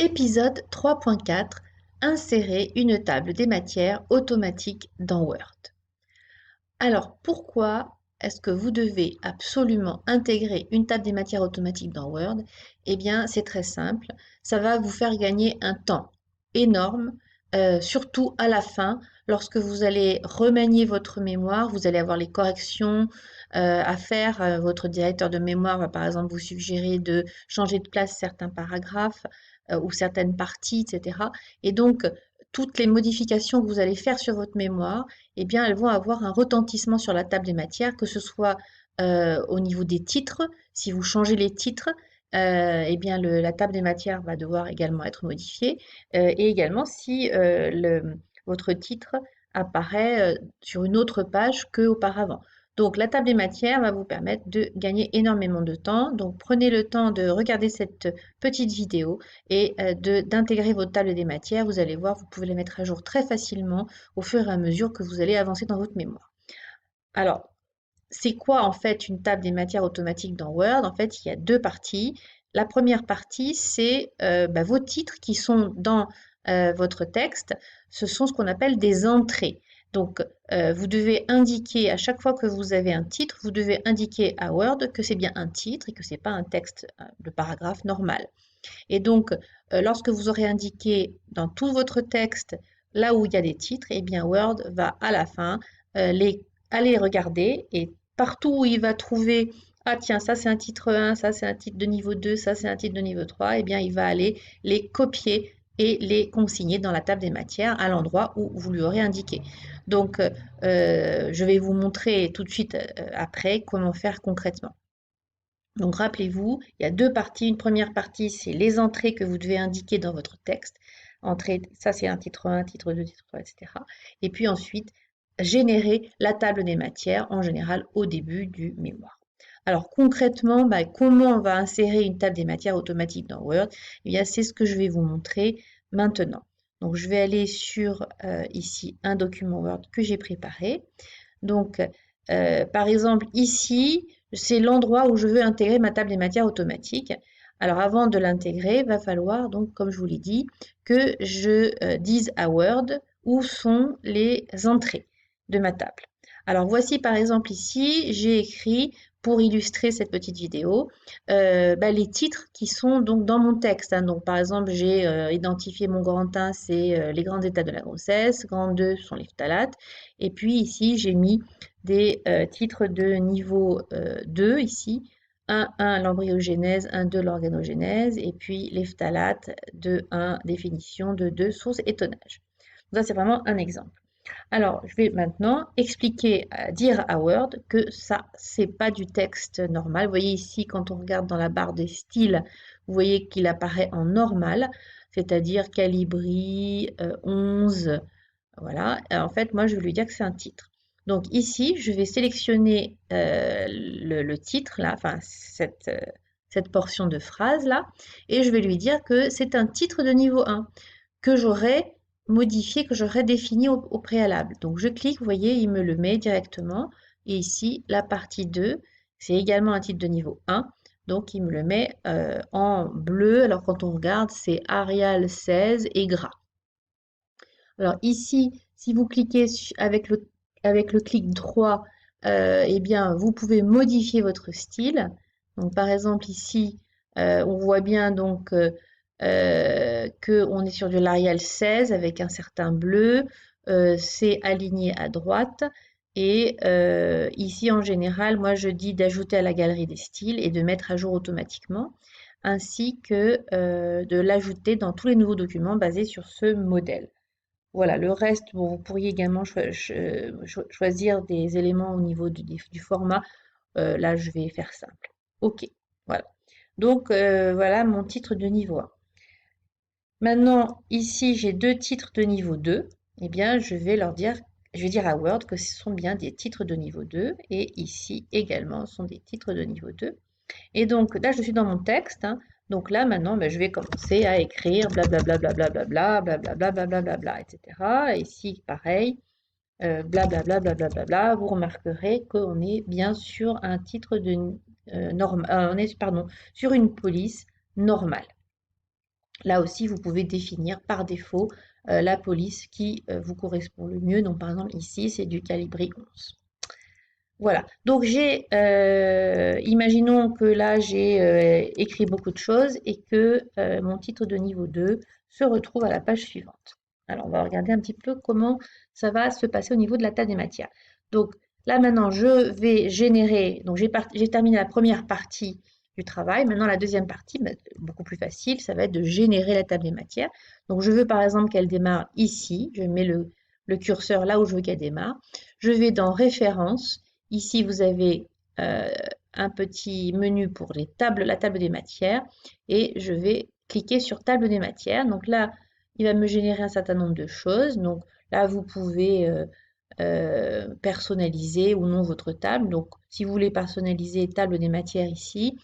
Épisode 3.4. Insérer une table des matières automatique dans Word. Alors, pourquoi est-ce que vous devez absolument intégrer une table des matières automatique dans Word? Eh bien, c'est très simple. Ça va vous faire gagner un temps énorme, surtout à la fin, lorsque vous allez remanier votre mémoire, vous allez avoir les corrections à faire. Votre directeur de mémoire va par exemple vous suggérer de changer de place certains paragraphes ou certaines parties, etc. Et donc, toutes les modifications que vous allez faire sur votre mémoire, eh bien, elles vont avoir un retentissement sur la table des matières, que ce soit au niveau des titres. Si vous changez les titres, eh bien, la table des matières va devoir également être modifiée. Et également, si votre titre apparaît sur une autre page qu'auparavant. Donc, la table des matières va vous permettre de gagner énormément de temps. Donc, prenez le temps de regarder cette petite vidéo et d'intégrer votre table des matières. Vous allez voir, vous pouvez les mettre à jour très facilement au fur et à mesure que vous allez avancer dans votre mémoire. Alors, c'est quoi en fait une table des matières automatique dans Word? En fait, il y a deux parties. La première partie, c'est vos titres qui sont dans votre texte. Ce sont ce qu'on appelle des entrées. Donc, vous devez indiquer à chaque fois que vous avez un titre, vous devez indiquer à Word que c'est bien un titre et que ce n'est pas un texte de paragraphe normal. Et donc, lorsque vous aurez indiqué dans tout votre texte là où il y a des titres, eh bien Word va à la fin aller regarder et partout où il va trouver ah tiens, ça c'est un titre 1, ça c'est un titre de niveau 2, ça c'est un titre de niveau 3, eh bien il va aller les copier et les consigner dans la table des matières à l'endroit où vous lui aurez indiqué. Donc, je vais vous montrer tout de suite après comment faire concrètement. Donc rappelez-vous, il y a deux parties. Une première partie, c'est les entrées que vous devez indiquer dans votre texte. Entrée, ça c'est un titre 1, titre 2, titre 3, etc. Et puis ensuite, générer la table des matières, en général au début du mémoire. Alors concrètement, comment on va insérer une table des matières automatique dans Word? Eh bien, c'est ce que je vais vous montrer maintenant. Donc je vais aller sur ici un document Word que j'ai préparé. Donc, par exemple, ici, c'est l'endroit où je veux intégrer ma table des matières automatique. Alors, avant de l'intégrer, il va falloir, donc, comme je vous l'ai dit, que je dise à Word où sont les entrées de ma table. Alors, voici par exemple ici, j'ai écrit, pour illustrer cette petite vidéo, les titres qui sont donc dans mon texte, hein. Donc, par exemple, j'ai identifié mon grand 1, c'est les grands états de la grossesse, grand 2 sont les phtalates, et puis ici, j'ai mis des titres de niveau 2 ici, 1 l'embryogénèse, 2 l'organogénèse, et puis les phtalates, 1 définition, 2 source et tonnage. Ça, c'est vraiment un exemple. Alors, je vais maintenant expliquer, dire à Word que ça, c'est pas du texte normal. Vous voyez ici, quand on regarde dans la barre des styles, vous voyez qu'il apparaît en normal, c'est-à-dire Calibri 11. Voilà. En fait, moi, je vais lui dire que c'est un titre. Donc ici, je vais sélectionner le titre, là, enfin cette portion de phrase là, et je vais lui dire que c'est un titre de niveau 1 que j'aurais modifié, que j'aurais défini au préalable. Donc je clique, vous voyez, il me le met directement. Et ici, la partie 2, c'est également un titre de niveau 1. Donc il me le met en bleu. Alors quand on regarde, c'est Arial 16 et gras. Alors ici, si vous cliquez avec le clic droit, eh bien, vous pouvez modifier votre style. Donc, par exemple, ici, on voit bien donc qu'on est sur de l'Arial 16 avec un certain bleu. C'est aligné à droite. Et ici, en général, moi, je dis d'ajouter à la galerie des styles et de mettre à jour automatiquement, ainsi que de l'ajouter dans tous les nouveaux documents basés sur ce modèle. Voilà, le reste, bon, vous pourriez également choisir des éléments au niveau du format. Là, je vais faire simple. OK, voilà. Donc, voilà mon titre de niveau 1. Maintenant, ici, j'ai deux titres de niveau 2. Eh bien, je vais dire à Word que ce sont bien des titres de niveau 2. Et ici également, ce sont des titres de niveau 2. Et donc là, je suis dans mon texte, hein. Donc là, maintenant, je vais commencer à écrire blablabla, blablabla, blablabla, blablabla, etc. Et ici, pareil, blablabla, blablabla. Vous remarquerez qu'on est bien sur un titre de on est, pardon, sur une police normale. Là aussi, vous pouvez définir par défaut la police qui vous correspond le mieux. Donc, par exemple, ici, c'est du Calibri 11. Voilà. Donc, imaginons que là, j'ai écrit beaucoup de choses et que mon titre de niveau 2 se retrouve à la page suivante. Alors, on va regarder un petit peu comment ça va se passer au niveau de la table des matières. Donc, là, maintenant, je vais générer. Donc, j'ai terminé la première partie du travail. Maintenant, la deuxième partie, bah, beaucoup plus facile, ça va être de générer la table des matières. Donc, je veux par exemple qu'elle démarre ici. Je mets le curseur là où je veux qu'elle démarre. Je vais dans Références. Ici, vous avez un petit menu pour la table des matières et je vais cliquer sur table des matières. Donc là, il va me générer un certain nombre de choses. Donc là, vous pouvez personnaliser ou non votre table. Donc si vous voulez personnaliser table des matières ici,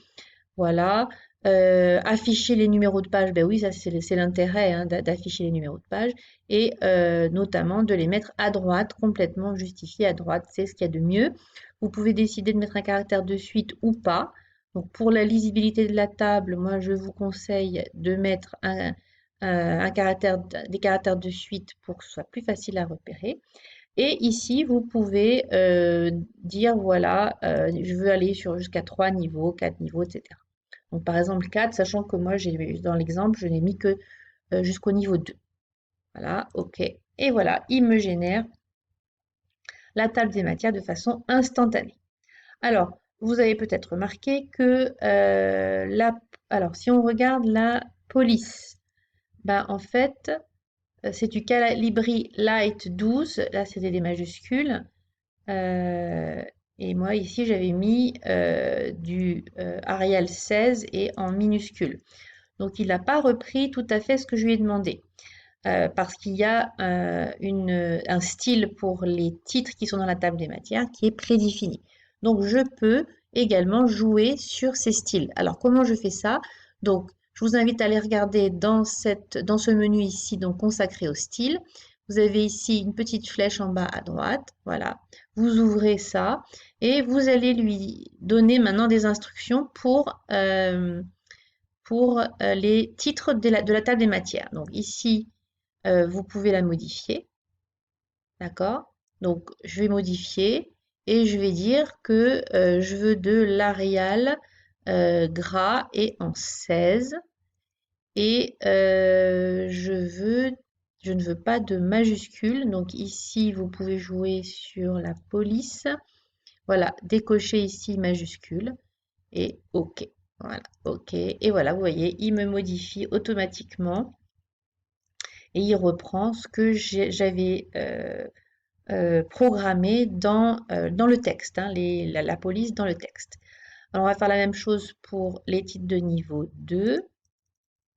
voilà. Afficher les numéros de page, ben oui, ça c'est l'intérêt hein, d'afficher les numéros de page et notamment de les mettre à droite, complètement justifiés à droite, c'est ce qu'il y a de mieux. Vous pouvez décider de mettre un caractère de suite ou pas. Donc pour la lisibilité de la table, moi je vous conseille de mettre des caractères de suite pour que ce soit plus facile à repérer. Et ici, vous pouvez dire, voilà, je veux aller jusqu'à 3 niveaux, 4 niveaux, etc. Donc, par exemple, 4, sachant que moi, dans l'exemple, je n'ai mis que jusqu'au niveau 2. Voilà, OK. Et voilà, il me génère la table des matières de façon instantanée. Alors, vous avez peut-être remarqué que alors, si on regarde la police, ben, en fait, c'est du Calibri Light 12. Là, c'était des majuscules. Et moi, ici, j'avais mis du Arial 16 et en minuscule. Donc, il n'a pas repris tout à fait ce que je lui ai demandé. Parce qu'il y a un style pour les titres qui sont dans la table des matières qui est prédéfini. Donc, je peux également jouer sur ces styles. Alors, comment je fais ça? Donc, je vous invite à aller regarder dans ce menu ici, donc consacré au style. Vous avez ici une petite flèche en bas à droite. Voilà. Vous ouvrez ça et vous allez lui donner maintenant des instructions pour les titres de la table des matières. Donc, ici, vous pouvez la modifier, d'accord? Donc, je vais modifier et je vais dire que je veux de l'Arial gras et en 16 et je ne veux pas de majuscules. Donc ici, vous pouvez jouer sur la police. Voilà, décocher ici majuscule et OK. Voilà, OK. Et voilà, vous voyez, il me modifie automatiquement et il reprend ce que j'avais programmé dans le texte, hein, la police dans le texte. Alors, on va faire la même chose pour les titres de niveau 2.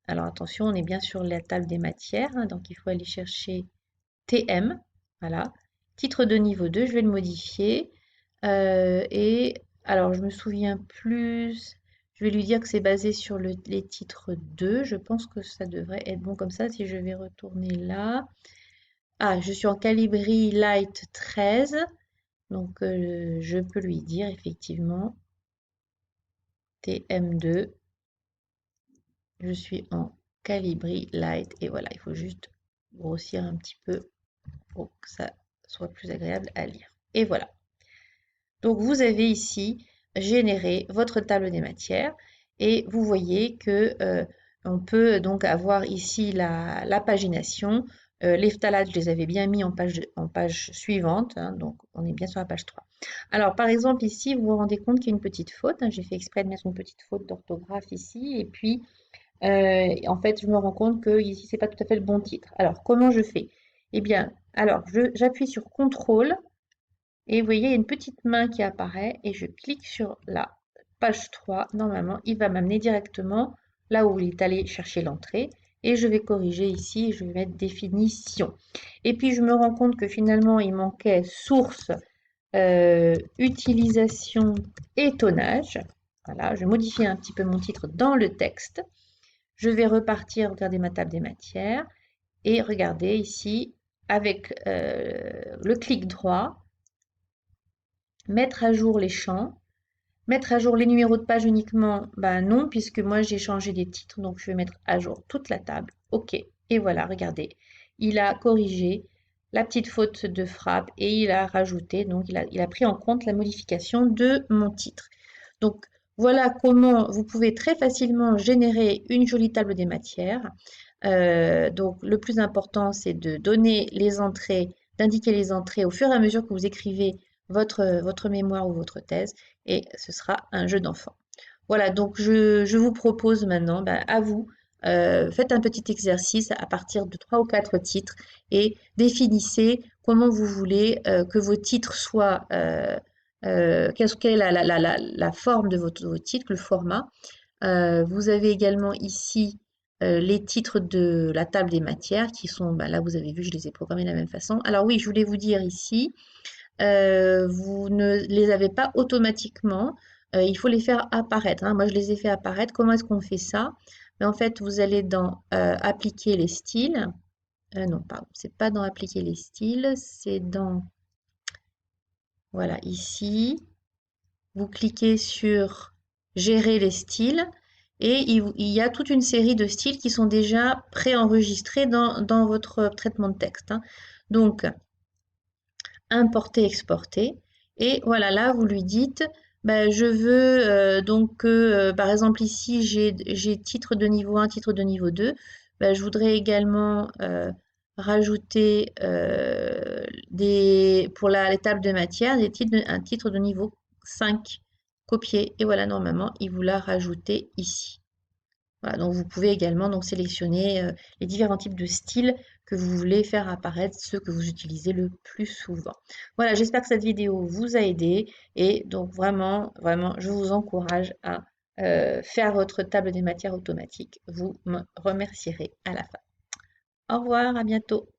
Alors, attention, on est bien sur la table des matières, hein, donc il faut aller chercher TM. Voilà. Titre de niveau 2, je vais le modifier. Et alors, je me souviens plus. Je vais lui dire que c'est basé sur les titres 2. Je pense que ça devrait être bon comme ça. Si je vais retourner là. Ah, je suis en Calibri Light 13. Donc, je peux lui dire effectivement TM2. Je suis en Calibri Light. Et voilà, il faut juste grossir un petit peu pour que ça soit plus agréable à lire. Et voilà. Donc, vous avez ici généré votre table des matières et vous voyez que on peut donc avoir ici la pagination. Les phtalates, je les avais bien mis en page suivante, hein, donc on est bien sur la page 3. Alors, par exemple, ici, vous vous rendez compte qu'il y a une petite faute, hein, j'ai fait exprès de mettre une petite faute d'orthographe ici, et puis, en fait, je me rends compte que ici, c'est pas tout à fait le bon titre. Alors, comment je fais? Eh bien, alors, j'appuie sur CTRL, et vous voyez, il y a une petite main qui apparaît et je clique sur la page 3. Normalement, il va m'amener directement là où il est allé chercher l'entrée. Et je vais corriger ici, je vais mettre définition. Et puis, je me rends compte que finalement, il manquait source, utilisation et tonnage. Voilà, je modifie un petit peu mon titre dans le texte. Je vais repartir, regarder ma table des matières. Et regardez ici, avec le clic droit, mettre à jour les champs. Mettre à jour les numéros de page uniquement, ben non, puisque moi j'ai changé des titres, donc je vais mettre à jour toute la table. OK. Et voilà, regardez, il a corrigé la petite faute de frappe et il a rajouté, donc il a pris en compte la modification de mon titre. Donc voilà comment vous pouvez très facilement générer une jolie table des matières. Donc le plus important, c'est de donner les entrées, d'indiquer les entrées au fur et à mesure que vous écrivez votre mémoire ou votre thèse, et ce sera un jeu d'enfant. Voilà, donc je vous propose maintenant, ben, à vous, faites un petit exercice à partir de 3 ou 4 titres et définissez comment vous voulez que vos titres soient, quelle est la forme de vos titres, le format. Vous avez également ici les titres de la table des matières qui sont, bah, là vous avez vu, je les ai programmés de la même façon. Alors oui, je voulais vous dire ici, vous ne les avez pas automatiquement, il faut les faire apparaître, hein. Moi, je les ai fait apparaître. Comment est-ce qu'on fait ça? Mais en fait, vous allez dans appliquer les styles. Non, pardon, c'est pas dans appliquer les styles, c'est dans, voilà, ici. Vous cliquez sur gérer les styles et il y a toute une série de styles qui sont déjà préenregistrés dans votre traitement de texte, hein. Donc, importer, exporter. Et voilà, là, vous lui dites, bah, je veux donc que, par exemple, ici, j'ai titre de niveau 1, titre de niveau 2. Bah, je voudrais également rajouter pour les tables de matière un titre de niveau 5 copier. Et voilà, normalement, il vous l'a rajouté ici. Voilà, donc vous pouvez également donc sélectionner les différents types de styles que vous voulez faire apparaître, ceux que vous utilisez le plus souvent. Voilà, j'espère que cette vidéo vous a aidé et donc vraiment, vraiment, je vous encourage à faire votre table des matières automatique. Vous me remercierez à la fin. Au revoir, à bientôt.